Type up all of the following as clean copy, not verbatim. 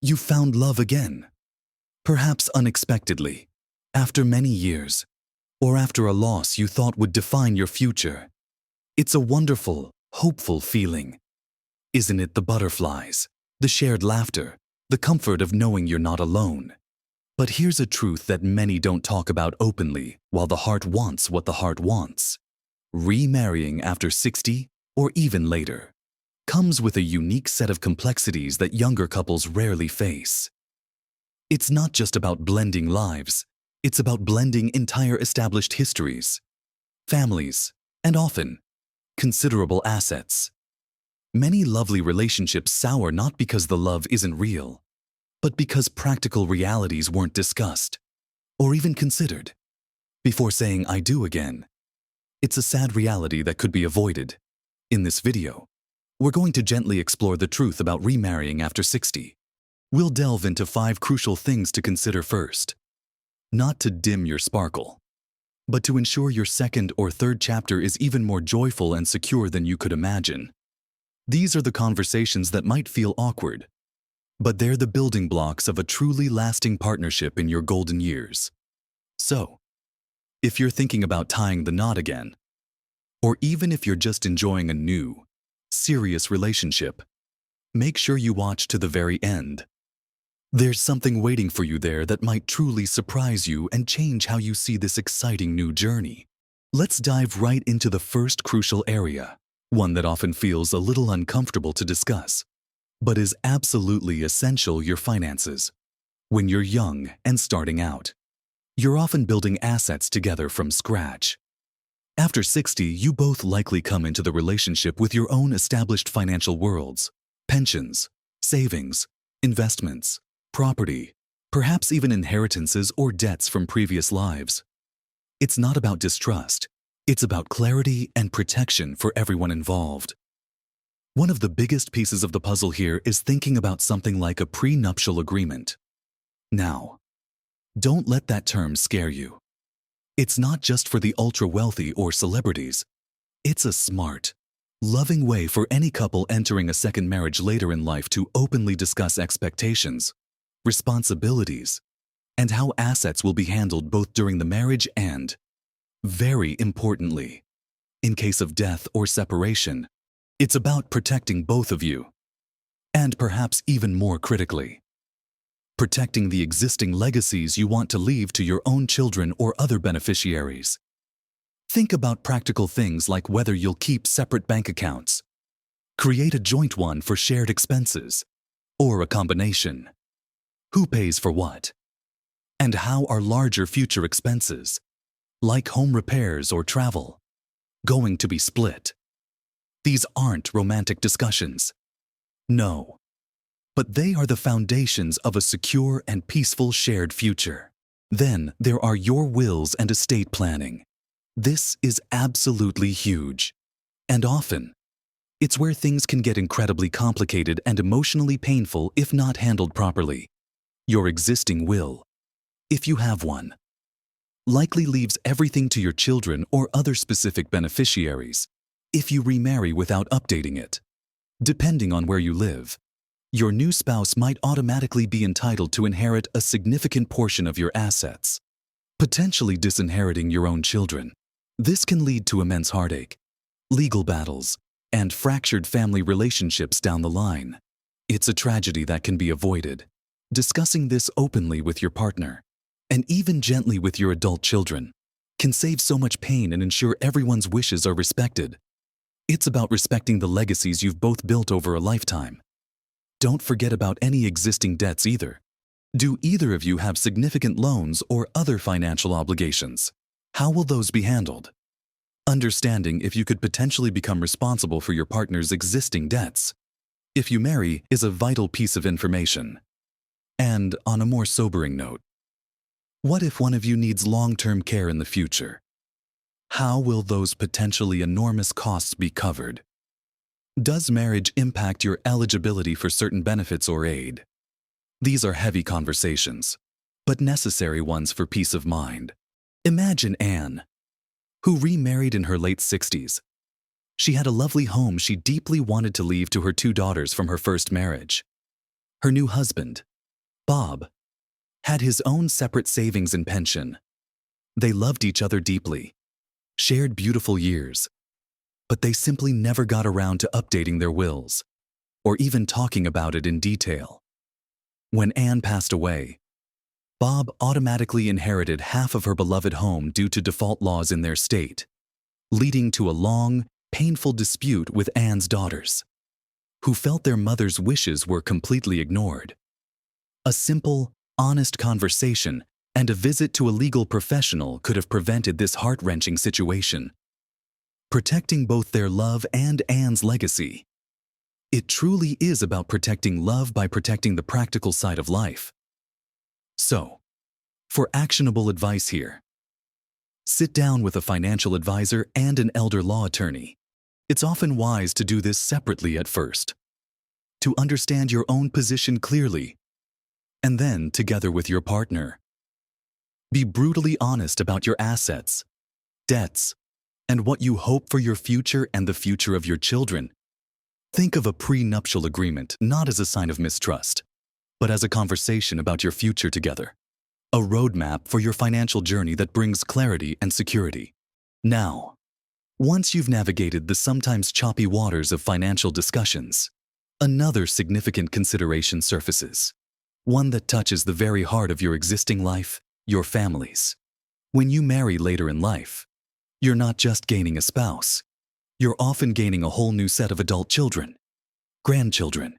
You found love again, perhaps unexpectedly, after many years, or after a loss you thought would define your future. It's a wonderful, hopeful feeling. Isn't it? The butterflies, the shared laughter, the comfort of knowing you're not alone. But here's a truth that many don't talk about openly while the heart wants what the heart wants. Remarrying after 60 or even later comes with a unique set of complexities that younger couples rarely face. It's not just about blending lives, it's about blending entire established histories, families, and often considerable assets. Many lovely relationships sour not because the love isn't real, but because practical realities weren't discussed or even considered before saying "I do" again. It's a sad reality that could be avoided. In this video, we're going to gently explore the truth about remarrying after 60. We'll delve into 5 crucial things to consider first. Not to dim your sparkle, but to ensure your second or third chapter is even more joyful and secure than you could imagine. These are the conversations that might feel awkward, but they're the building blocks of a truly lasting partnership in your golden years. So, if you're thinking about tying the knot again, or even if you're just enjoying a new, serious relationship, make sure you watch to the very end. There's something waiting for you there that might truly surprise you and change how you see this exciting new journey. Let's dive right into the first crucial area, one that often feels a little uncomfortable to discuss, but is absolutely essential: your finances. When you're young and starting out, you're often building assets together from scratch. After 60, you both likely come into the relationship with your own established financial worlds: pensions, savings, investments, property, perhaps even inheritances or debts from previous lives. It's not about distrust. It's about clarity and protection for everyone involved. One of the biggest pieces of the puzzle here is thinking about something like a prenuptial agreement. Now, don't let that term scare you. It's not just for the ultra-wealthy or celebrities. It's a smart, loving way for any couple entering a second marriage later in life to openly discuss expectations, responsibilities, and how assets will be handled both during the marriage and, very importantly, in case of death or separation. It's about protecting both of you. And perhaps even more critically, protecting the existing legacies you want to leave to your own children or other beneficiaries. Think about practical things like whether you'll keep separate bank accounts, create a joint one for shared expenses, or a combination. Who pays for what? And how are larger future expenses, like home repairs or travel, going to be split? These aren't romantic discussions. No. But they are the foundations of a secure and peaceful shared future. Then there are your wills and estate planning. This is absolutely huge. And often, it's where things can get incredibly complicated and emotionally painful if not handled properly. Your existing will, if you have one, likely leaves everything to your children or other specific beneficiaries if you remarry without updating it. Depending on where you live, your new spouse might automatically be entitled to inherit a significant portion of your assets, potentially disinheriting your own children. This can lead to immense heartache, legal battles, and fractured family relationships down the line. It's a tragedy that can be avoided. Discussing this openly with your partner, and even gently with your adult children, can save so much pain and ensure everyone's wishes are respected. It's about respecting the legacies you've both built over a lifetime. Don't forget about any existing debts either. Do either of you have significant loans or other financial obligations? How will those be handled? Understanding if you could potentially become responsible for your partner's existing debts, if you marry, is a vital piece of information. And on a more sobering note, what if one of you needs long-term care in the future? How will those potentially enormous costs be covered? Does marriage impact your eligibility for certain benefits or aid? These are heavy conversations, but necessary ones for peace of mind. Imagine Anne, who remarried in her late 60s. She had a lovely home she deeply wanted to leave to her 2 daughters from her first marriage. Her new husband, Bob, had his own separate savings and pension. They loved each other deeply, shared beautiful years, but they simply never got around to updating their wills, or even talking about it in detail. When Anne passed away, Bob automatically inherited half of her beloved home due to default laws in their state, leading to a long, painful dispute with Anne's daughters, who felt their mother's wishes were completely ignored. A simple, honest conversation and a visit to a legal professional could have prevented this heart-wrenching situation, protecting both their love and Anne's legacy. It truly is about protecting love by protecting the practical side of life. So, for actionable advice here, sit down with a financial advisor and an elder law attorney. It's often wise to do this separately at first, to understand your own position clearly, and then together with your partner. Be brutally honest about your assets, debts, and what you hope for your future and the future of your children. Think of a prenuptial agreement not as a sign of mistrust, but as a conversation about your future together. A roadmap for your financial journey that brings clarity and security. Now, once you've navigated the sometimes choppy waters of financial discussions, another significant consideration surfaces, one that touches the very heart of your existing life, your families. When you marry later in life, you're not just gaining a spouse, you're often gaining a whole new set of adult children, grandchildren,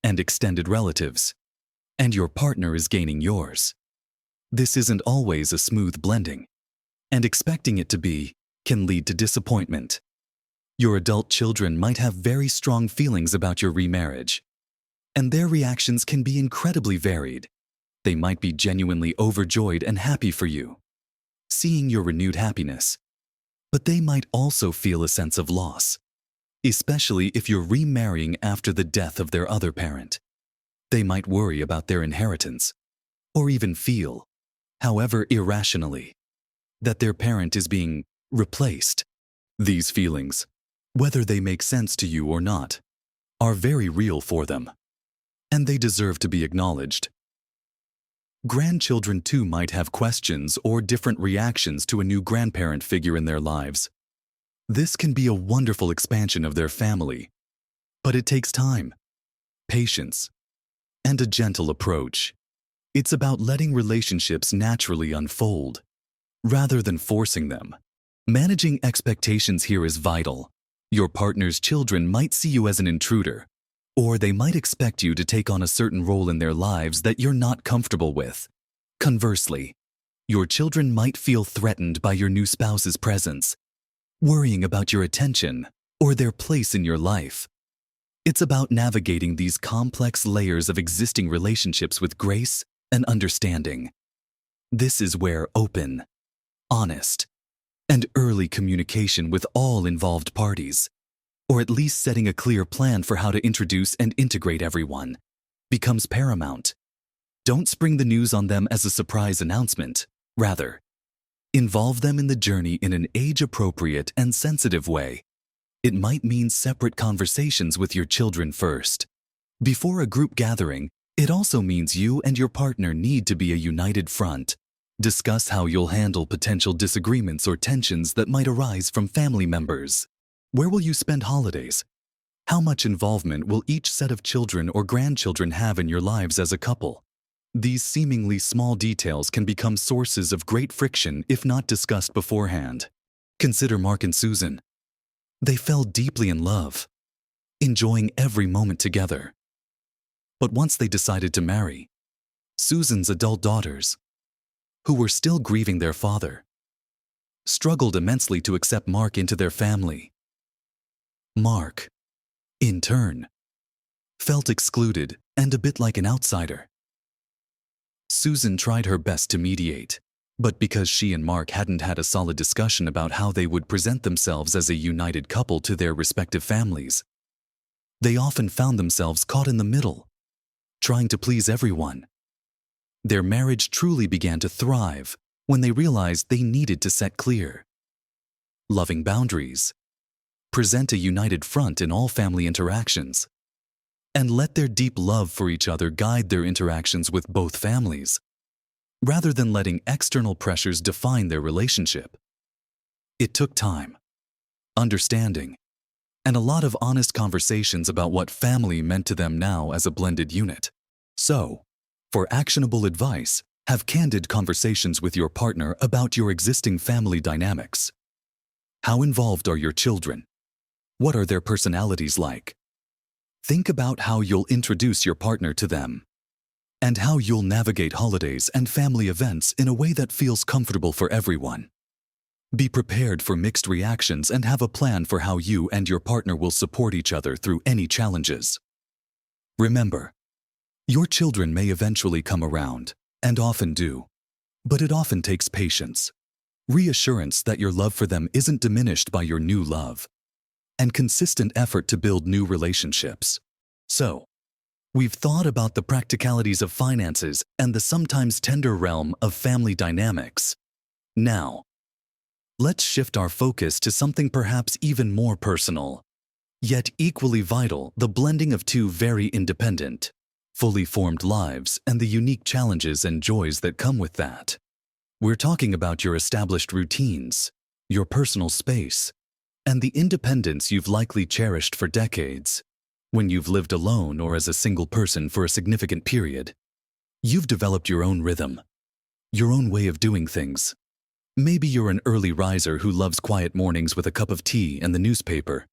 and extended relatives, and your partner is gaining yours. This isn't always a smooth blending, and expecting it to be can lead to disappointment. Your adult children might have very strong feelings about your remarriage, and their reactions can be incredibly varied. They might be genuinely overjoyed and happy for you, seeing your renewed happiness, but they might also feel a sense of loss, especially if you're remarrying after the death of their other parent. They might worry about their inheritance, or even feel, however irrationally, that their parent is being replaced. These feelings, whether they make sense to you or not, are very real for them, and they deserve to be acknowledged. Grandchildren too might have questions or different reactions to a new grandparent figure in their lives. This can be a wonderful expansion of their family, but it takes time, patience, and a gentle approach. It's about letting relationships naturally unfold, rather than forcing them. Managing expectations here is vital. Your partner's children might see you as an intruder, or they might expect you to take on a certain role in their lives that you're not comfortable with. Conversely, your children might feel threatened by your new spouse's presence, worrying about your attention or their place in your life. It's about navigating these complex layers of existing relationships with grace and understanding. This is where open, honest, and early communication with all involved parties, or at least setting a clear plan for how to introduce and integrate everyone, becomes paramount. Don't spring the news on them as a surprise announcement. Rather, involve them in the journey in an age-appropriate and sensitive way. It might mean separate conversations with your children first. Before a group gathering, it also means you and your partner need to be a united front. Discuss how you'll handle potential disagreements or tensions that might arise from family members. Where will you spend holidays? How much involvement will each set of children or grandchildren have in your lives as a couple? These seemingly small details can become sources of great friction if not discussed beforehand. Consider Mark and Susan. They fell deeply in love, enjoying every moment together. But once they decided to marry, Susan's adult daughters, who were still grieving their father, struggled immensely to accept Mark into their family. Mark, in turn, felt excluded and a bit like an outsider. Susan tried her best to mediate, but because she and Mark hadn't had a solid discussion about how they would present themselves as a united couple to their respective families, they often found themselves caught in the middle, trying to please everyone. Their marriage truly began to thrive when they realized they needed to set clear, loving boundaries, present a united front in all family interactions, and let their deep love for each other guide their interactions with both families, rather than letting external pressures define their relationship. It took time, understanding, and a lot of honest conversations about what family meant to them now as a blended unit. So, for actionable advice, have candid conversations with your partner about your existing family dynamics. How involved are your children? What are their personalities like? Think about how you'll introduce your partner to them, and how you'll navigate holidays and family events in a way that feels comfortable for everyone. Be prepared for mixed reactions and have a plan for how you and your partner will support each other through any challenges. Remember, your children may eventually come around, and often do, but it often takes patience, reassurance that your love for them isn't diminished by your new love, and consistent effort to build new relationships. So, we've thought about the practicalities of finances and the sometimes tender realm of family dynamics. Now, let's shift our focus to something perhaps even more personal, yet equally vital: the blending of two very independent, fully formed lives and the unique challenges and joys that come with that. We're talking about your established routines, your personal space, and the independence you've likely cherished for decades. When you've lived alone or as a single person for a significant period, you've developed your own rhythm, your own way of doing things. Maybe you're an early riser who loves quiet mornings with a cup of tea and the newspaper,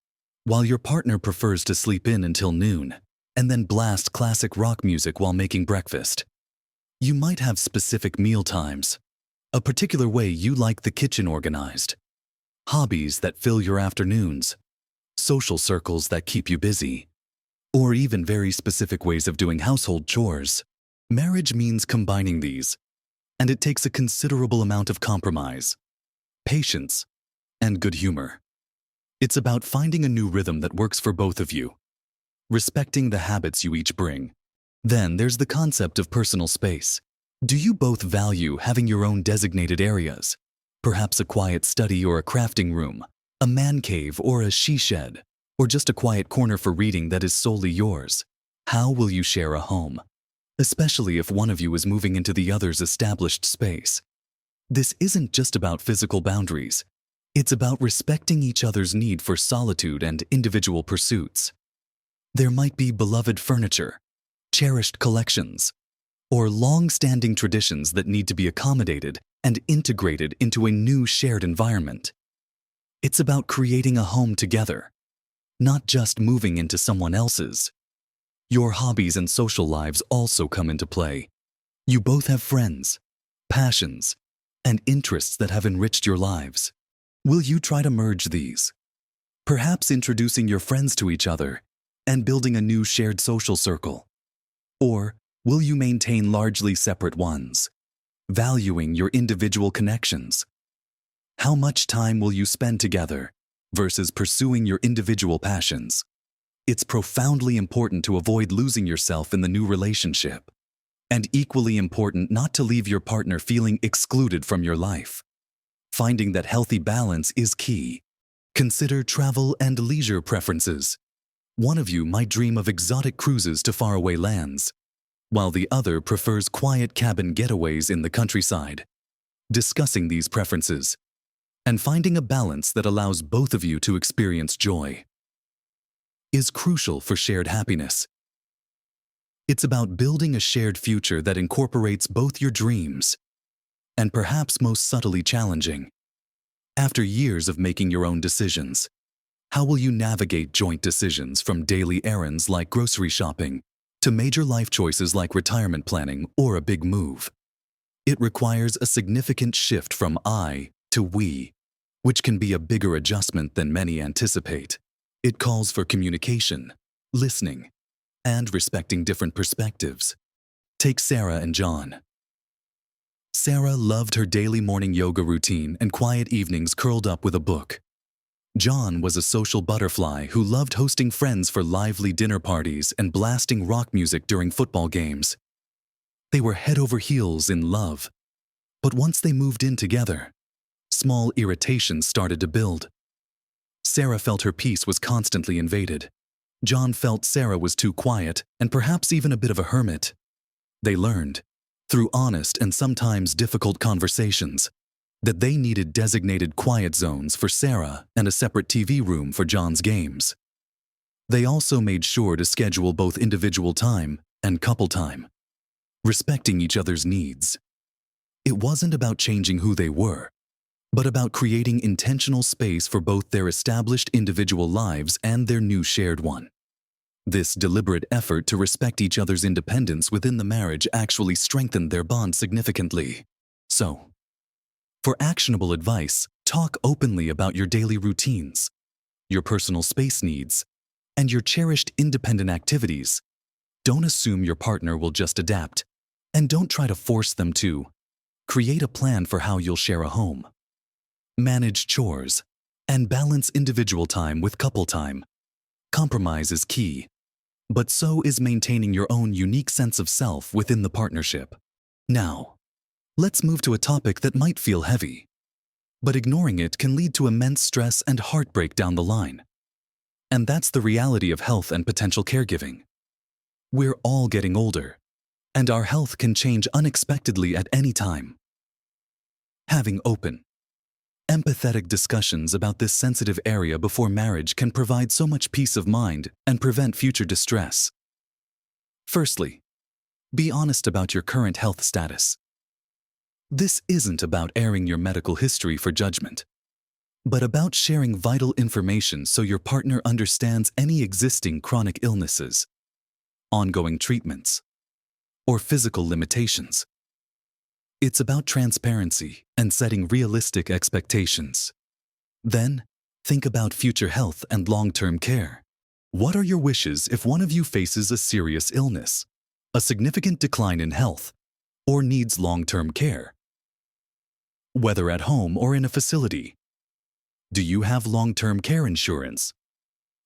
while your partner prefers to sleep in until noon and then blast classic rock music while making breakfast. You might have specific meal times, a particular way you like the kitchen organized, hobbies that fill your afternoons, social circles that keep you busy, or even very specific ways of doing household chores. Marriage means combining these, and it takes a considerable amount of compromise, patience, and good humor. It's about finding a new rhythm that works for both of you, respecting the habits you each bring. Then there's the concept of personal space. Do you both value having your own designated areas? Perhaps a quiet study or a crafting room, a man cave or a she shed, or just a quiet corner for reading that is solely yours. How will you share a home, especially if one of you is moving into the other's established space? This isn't just about physical boundaries. It's about respecting each other's need for solitude and individual pursuits. There might be beloved furniture, cherished collections, or long-standing traditions that need to be accommodated and integrated into a new shared environment. It's about creating a home together, not just moving into someone else's. Your hobbies and social lives also come into play. You both have friends, passions, and interests that have enriched your lives. Will you try to merge these? Perhaps introducing your friends to each other and building a new shared social circle? Or will you maintain largely separate ones, valuing your individual connections? How much time will you spend together versus pursuing your individual passions? It's profoundly important to avoid losing yourself in the new relationship, and equally important not to leave your partner feeling excluded from your life. Finding that healthy balance is key. Consider travel and leisure preferences. One of you might dream of exotic cruises to faraway lands, while the other prefers quiet cabin getaways in the countryside. Discussing these preferences and finding a balance that allows both of you to experience joy is crucial for shared happiness. It's about building a shared future that incorporates both your dreams and, perhaps most subtly challenging, after years of making your own decisions, how will you navigate joint decisions, from daily errands like grocery shopping to major life choices like retirement planning or a big move? It requires a significant shift from I to we, which can be a bigger adjustment than many anticipate. It calls for communication, listening, and respecting different perspectives. Take Sarah and John. Sarah loved her daily morning yoga routine and quiet evenings curled up with a book. John was a social butterfly who loved hosting friends for lively dinner parties and blasting rock music during football games. They were head over heels in love, but once they moved in together, small irritations started to build. Sarah felt her peace was constantly invaded. John felt Sarah was too quiet and perhaps even a bit of a hermit. They learned, through honest and sometimes difficult conversations, that they needed designated quiet zones for Sarah and a separate TV room for John's games. They also made sure to schedule both individual time and couple time, respecting each other's needs. It wasn't about changing who they were, but about creating intentional space for both their established individual lives and their new shared one. This deliberate effort to respect each other's independence within the marriage actually strengthened their bond significantly. So, for actionable advice, talk openly about your daily routines, your personal space needs, and your cherished independent activities. Don't assume your partner will just adapt, and don't try to force them to. Create a plan for how you'll share a home. Manage chores, and balance individual time with couple time. Compromise is key, but so is maintaining your own unique sense of self within the partnership. Now, let's move to a topic that might feel heavy, but ignoring it can lead to immense stress and heartbreak down the line. And that's the reality of health and potential caregiving. We're all getting older, and our health can change unexpectedly at any time. Having open, empathetic discussions about this sensitive area before marriage can provide so much peace of mind and prevent future distress. Firstly, be honest about your current health status. This isn't about airing your medical history for judgment, but about sharing vital information so your partner understands any existing chronic illnesses, ongoing treatments, or physical limitations. It's about transparency and setting realistic expectations. Then, think about future health and long-term care. What are your wishes if one of you faces a serious illness, a significant decline in health, or needs long-term care? Whether at home or in a facility. Do you have long-term care insurance?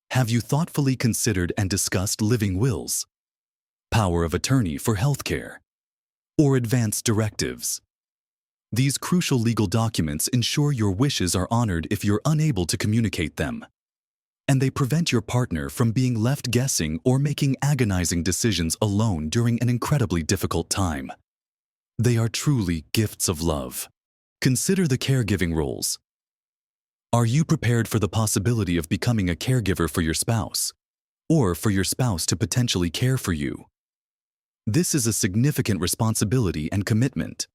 Have you thoughtfully considered and discussed living wills, power of attorney for health care, or advance directives? These crucial legal documents ensure your wishes are honored if you're unable to communicate them, and they prevent your partner from being left guessing or making agonizing decisions alone during an incredibly difficult time. They are truly gifts of love. Consider the caregiving roles. Are you prepared for the possibility of becoming a caregiver for your spouse, or for your spouse to potentially care for you? This is a significant responsibility and commitment,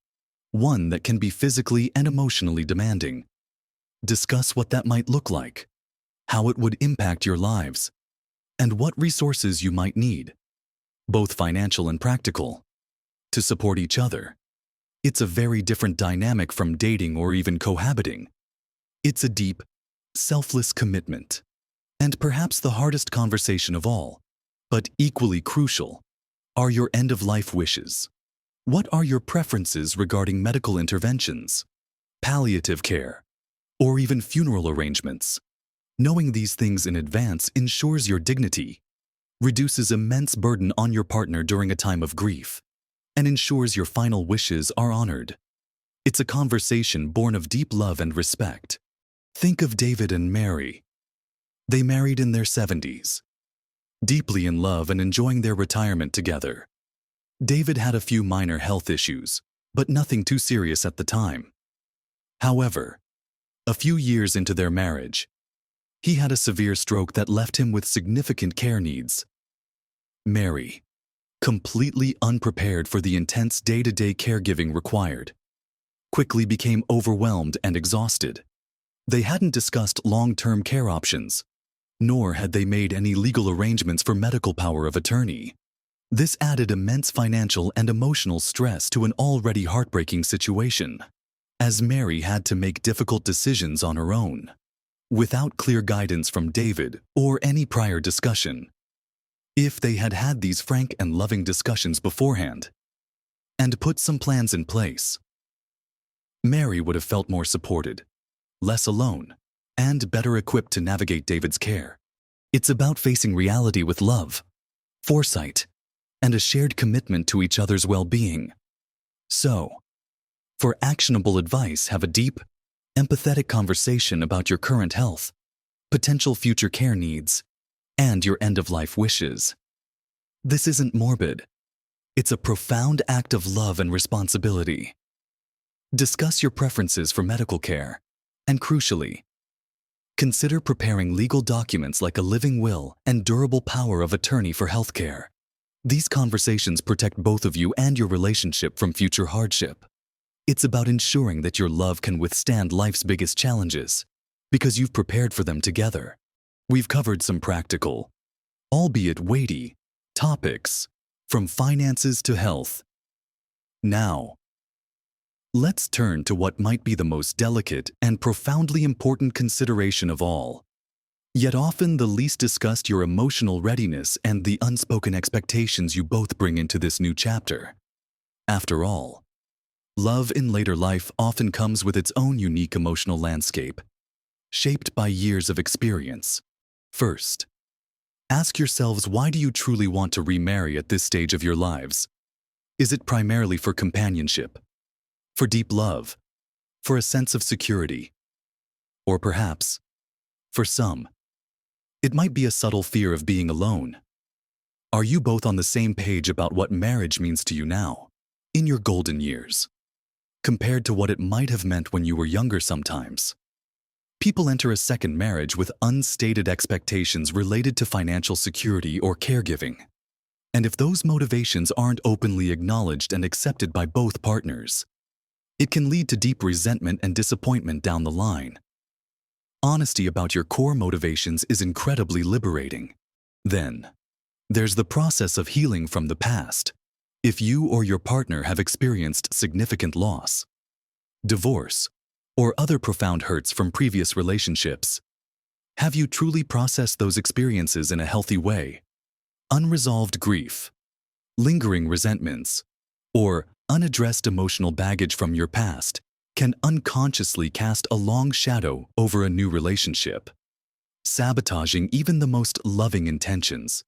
one that can be physically and emotionally demanding. Discuss what that might look like, how it would impact your lives, and what resources you might need, both financial and practical, to support each other. It's a very different dynamic from dating or even cohabiting. It's a deep, selfless commitment. And perhaps the hardest conversation of all, but equally crucial, are your end-of-life wishes. What are your preferences regarding medical interventions, palliative care, or even funeral arrangements? Knowing these things in advance ensures your dignity, reduces immense burden on your partner during a time of grief, and ensures your final wishes are honored. It's a conversation born of deep love and respect. Think of David and Mary. They married in their 70s, deeply in love and enjoying their retirement together. David had a few minor health issues, but nothing too serious at the time. However, a few years into their marriage, he had a severe stroke that left him with significant care needs. Mary, completely unprepared for the intense day-to-day caregiving required, quickly became overwhelmed and exhausted. They hadn't discussed long-term care options, nor had they made any legal arrangements for medical power of attorney. This added immense financial and emotional stress to an already heartbreaking situation, as Mary had to make difficult decisions on her own, without clear guidance from David or any prior discussion. If they had had these frank and loving discussions beforehand, and put some plans in place, Mary would have felt more supported, less alone, and better equipped to navigate David's care. It's about facing reality with love, foresight, and a shared commitment to each other's well-being. So, for actionable advice, have a deep, empathetic conversation about your current health, potential future care needs, and your end-of-life wishes. This isn't morbid. It's a profound act of love and responsibility. Discuss your preferences for medical care, and crucially, consider preparing legal documents like a living will and durable power of attorney for healthcare. These conversations protect both of you and your relationship from future hardship. It's about ensuring that your love can withstand life's biggest challenges, because you've prepared for them together. We've covered some practical, albeit weighty, topics, from finances to health. Now, let's turn to what might be the most delicate and profoundly important consideration of all, yet often the least discussed: your emotional readiness and the unspoken expectations you both bring into this new chapter. After all, love in later life often comes with its own unique emotional landscape, shaped by years of experience. First, ask yourselves, why do you truly want to remarry at this stage of your lives? Is it primarily for companionship, for deep love, for a sense of security? Or perhaps, for some, it might be a subtle fear of being alone. Are you both on the same page about what marriage means to you now, in your golden years, compared to what it might have meant when you were younger? Sometimes people enter a second marriage with unstated expectations related to financial security or caregiving. And if those motivations aren't openly acknowledged and accepted by both partners, it can lead to deep resentment and disappointment down the line. Honesty about your core motivations is incredibly liberating. Then, there's the process of healing from the past. If you or your partner have experienced significant loss, divorce, or other profound hurts from previous relationships, have you truly processed those experiences in a healthy way? Unresolved grief, lingering resentments, or unaddressed emotional baggage from your past can unconsciously cast a long shadow over a new relationship, sabotaging even the most loving intentions.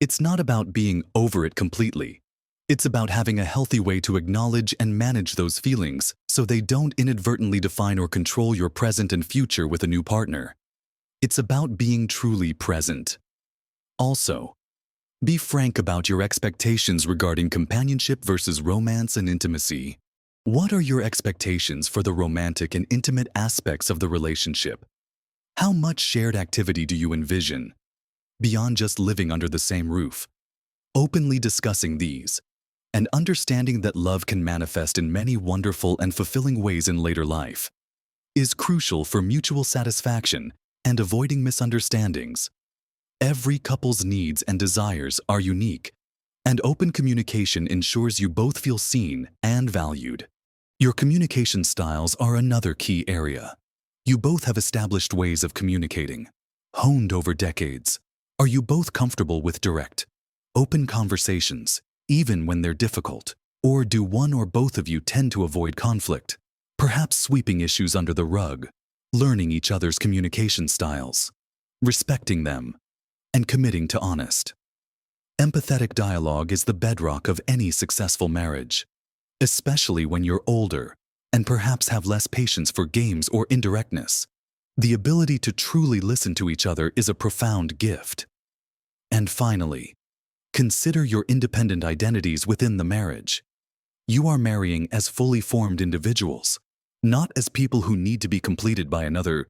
It's not about being over it completely. It's about having a healthy way to acknowledge and manage those feelings so they don't inadvertently define or control your present and future with a new partner. It's about being truly present. Also, be frank about your expectations regarding companionship versus romance and intimacy. What are your expectations for the romantic and intimate aspects of the relationship? How much shared activity do you envision, beyond just living under the same roof? Openly discussing these, and understanding that love can manifest in many wonderful and fulfilling ways in later life, is crucial for mutual satisfaction and avoiding misunderstandings. Every couple's needs and desires are unique, and open communication ensures you both feel seen and valued. Your communication styles are another key area. You both have established ways of communicating, honed over decades. Are you both comfortable with direct, open conversations, even when they're difficult? Or do one or both of you tend to avoid conflict, perhaps sweeping issues under the rug? Learning each other's communication styles, respecting them, and committing to honest, empathetic dialogue is the bedrock of any successful marriage, especially when you're older and perhaps have less patience for games or indirectness. The ability to truly listen to each other is a profound gift. And finally, consider your independent identities within the marriage. You are marrying as fully formed individuals, not as people who need to be completed by another.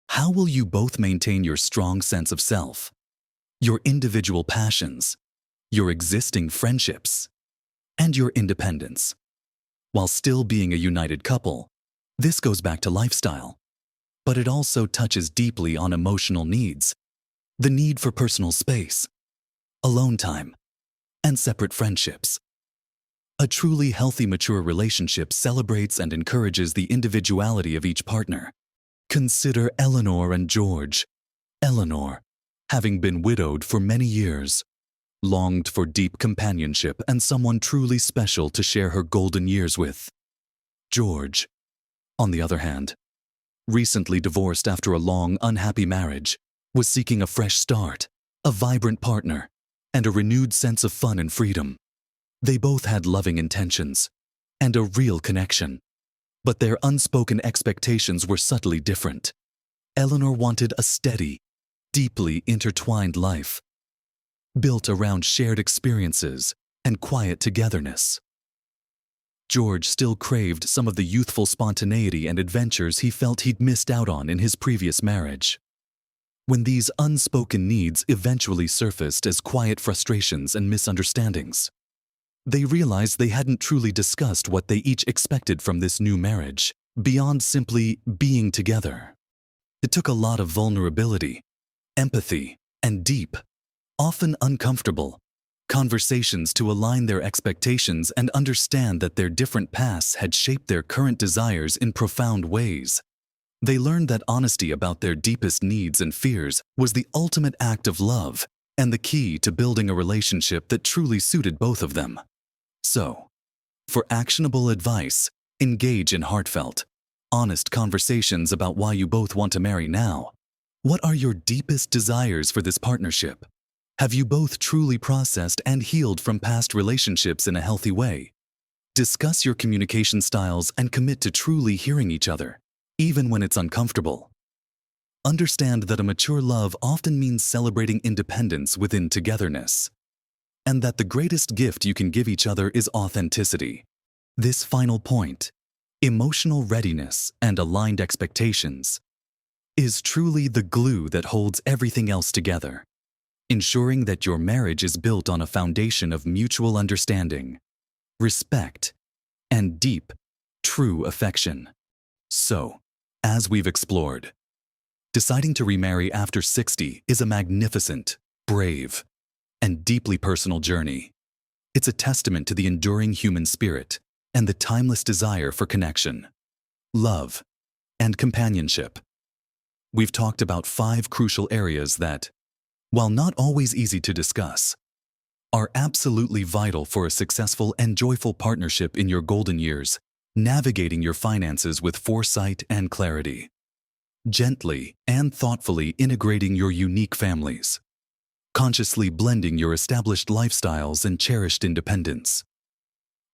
How will you both maintain your strong sense of self, your individual passions, your existing friendships, and your independence, while still being a united couple? This goes back to lifestyle, but it also touches deeply on emotional needs, the need for personal space, alone time, and separate friendships. A truly healthy, mature relationship celebrates and encourages the individuality of each partner. Consider Eleanor and George. Eleanor, having been widowed for many years, longed for deep companionship and someone truly special to share her golden years with. George, on the other hand, recently divorced after a long, unhappy marriage, was seeking a fresh start, a vibrant partner, and a renewed sense of fun and freedom. They both had loving intentions and a real connection, but their unspoken expectations were subtly different. Eleanor wanted a steady, deeply intertwined life, built around shared experiences and quiet togetherness. George still craved some of the youthful spontaneity and adventures he felt he'd missed out on in his previous marriage. When these unspoken needs eventually surfaced as quiet frustrations and misunderstandings, they realized they hadn't truly discussed what they each expected from this new marriage, beyond simply being together. It took a lot of vulnerability, empathy, and deep, often uncomfortable, conversations to align their expectations and understand that their different paths had shaped their current desires in profound ways. They learned that honesty about their deepest needs and fears was the ultimate act of love and the key to building a relationship that truly suited both of them. So, for actionable advice, engage in heartfelt, honest conversations about why you both want to marry now. What are your deepest desires for this partnership? Have you both truly processed and healed from past relationships in a healthy way? Discuss your communication styles and commit to truly hearing each other, even when it's uncomfortable. Understand that a mature love often means celebrating independence within togetherness, and that the greatest gift you can give each other is authenticity. This final point, emotional readiness and aligned expectations, is truly the glue that holds everything else together, ensuring that your marriage is built on a foundation of mutual understanding, respect, and deep, true affection. So, as we've explored, deciding to remarry after 60 is a magnificent, brave, and deeply personal journey. It's a testament to the enduring human spirit and the timeless desire for connection, love, and companionship. We've talked about 5 crucial areas that, while not always easy to discuss, are absolutely vital for a successful and joyful partnership in your golden years, navigating your finances with foresight and clarity, gently and thoughtfully integrating your unique families, consciously blending your established lifestyles and cherished independence,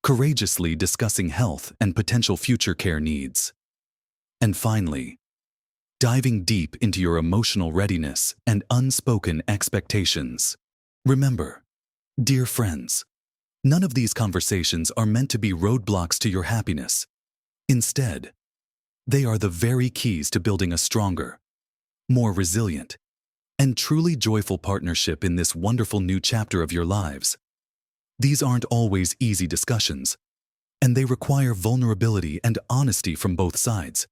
courageously discussing health and potential future care needs, and finally, diving deep into your emotional readiness and unspoken expectations. Remember, dear friends, none of these conversations are meant to be roadblocks to your happiness. Instead, they are the very keys to building a stronger, more resilient, and truly joyful partnership in this wonderful new chapter of your lives. These aren't always easy discussions, and they require vulnerability and honesty from both sides.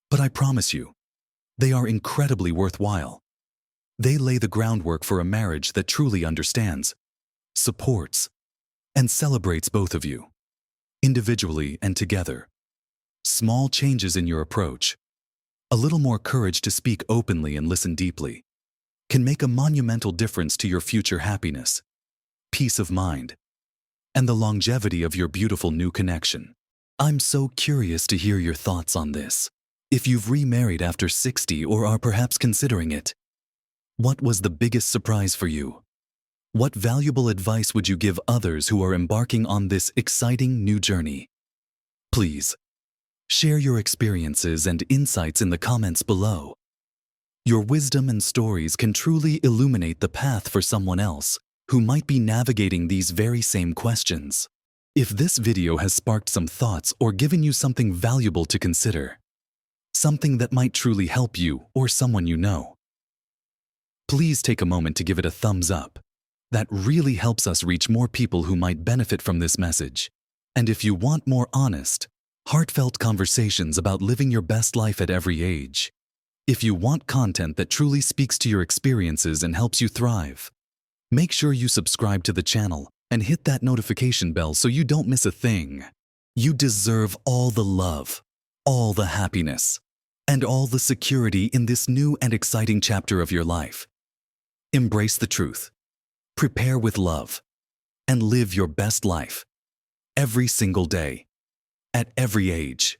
But I promise you, they are incredibly worthwhile. They lay the groundwork for a marriage that truly understands, supports, and celebrates both of you, individually and together. Small changes in your approach, a little more courage to speak openly and listen deeply, can make a monumental difference to your future happiness, peace of mind, and the longevity of your beautiful new connection. I'm so curious to hear your thoughts on this. If you've remarried after 60 or are perhaps considering it, what was the biggest surprise for you? What valuable advice would you give others who are embarking on this exciting new journey? Please, share your experiences and insights in the comments below. Your wisdom and stories can truly illuminate the path for someone else who might be navigating these very same questions. If this video has sparked some thoughts or given you something valuable to consider, something that might truly help you or someone you know, please take a moment to give it a thumbs up. That really helps us reach more people who might benefit from this message. And if you want more honest, heartfelt conversations about living your best life at every age, if you want content that truly speaks to your experiences and helps you thrive, make sure you subscribe to the channel and hit that notification bell so you don't miss a thing. You deserve all the love, all the happiness, and all the security in this new and exciting chapter of your life. Embrace the truth, prepare with love, and live your best life every single day, at every age.